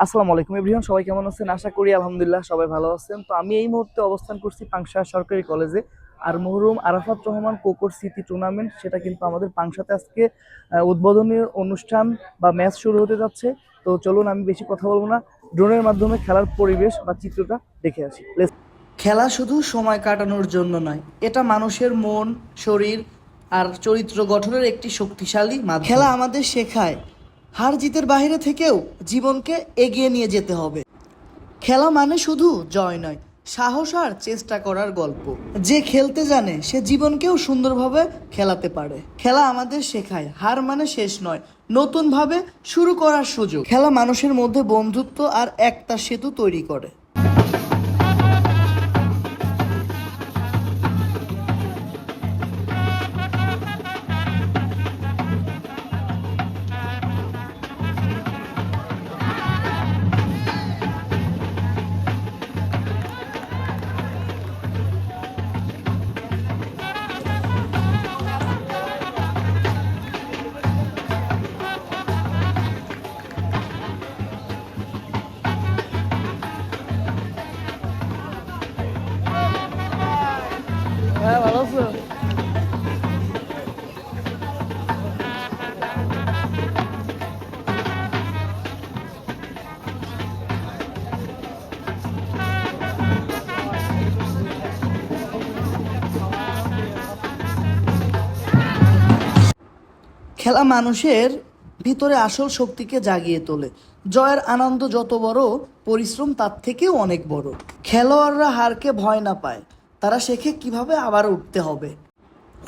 আসসালামু আলাইকুম এভরিওয়ান, সবাই কেমন আছেন? আশা করি আলহামদুলিল্লাহ সবাই ভালো আছেন। তো আমি এই মুহূর্তে অবস্থান করছি পাংশা সরকারি কলেজে। আর মরহুম আরাফাত রহমান কোকর স্মৃতি টুর্নামেন্ট সেটা কিন্তু আমাদের পাংশাতে আজকে উদ্বোধনী অনুষ্ঠান বা ম্যাচ শুরু হতে যাচ্ছে। তো চলুন আমি বেশি কথা বলবো না, ড্রোনের মাধ্যমে খেলার পরিবেশ বা চিত্রটা দেখে আসি। খেলা শুধু সময় কাটানোর জন্য নয়, এটা মানুষের মন, শরীর আর চরিত্র গঠনের একটি শক্তিশালী মাধ্যম। খেলা আমাদের শেখায় হার জিতের বাইরে থেকেও জীবনকে এগিয়ে নিয়ে যেতে হবে। খেলা মানে শুধু জয় নয়, সাহস আর চেষ্টা করার গল্প। যে খেলতে জানে সে জীবনকেও সুন্দরভাবে খেলাতে পারে। খেলা আমাদের শেখায় হার মানে শেষ নয়, নতুনভাবে শুরু করার সুযোগ। খেলা মানুষের মধ্যে বন্ধুত্ব আর একতা সেতু তৈরি করে। হ্যাঁ, ভালো আছো? খেলা মানুষের ভিতরে আসল শক্তিকে জাগিয়ে তোলে। জয়ের আনন্দ যত বড়, পরিশ্রম তার থেকেও অনেক বড়। খেলোয়াড়রা হারকে ভয় না পায়, তারা শেখে কিভাবে আবার উঠতে হবে।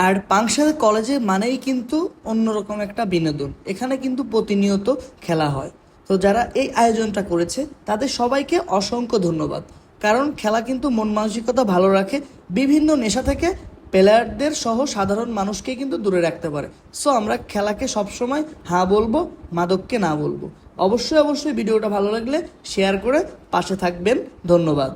আর পাংশা কলেজে মানেই কিন্তু অন্যরকম একটা বিনোদন। এখানে কিন্তু প্রতিনিয়ত খেলা হয়। তো যারা এই আয়োজনটা করেছে তাদের সবাইকে অসংখ্য ধন্যবাদ। কারণ খেলা কিন্তু মন মানসিকতা ভালো রাখে, বিভিন্ন নেশা থেকে প্লেয়ারদের সহ সাধারণ মানুষকে কিন্তু দূরে রাখতে পারে। সো আমরা খেলাকে সবসময় হ্যাঁ বলবো, মাদককে না বলবো। অবশ্যই অবশ্যই ভিডিওটা ভালো লাগলে শেয়ার করে পাশে থাকবেন। ধন্যবাদ।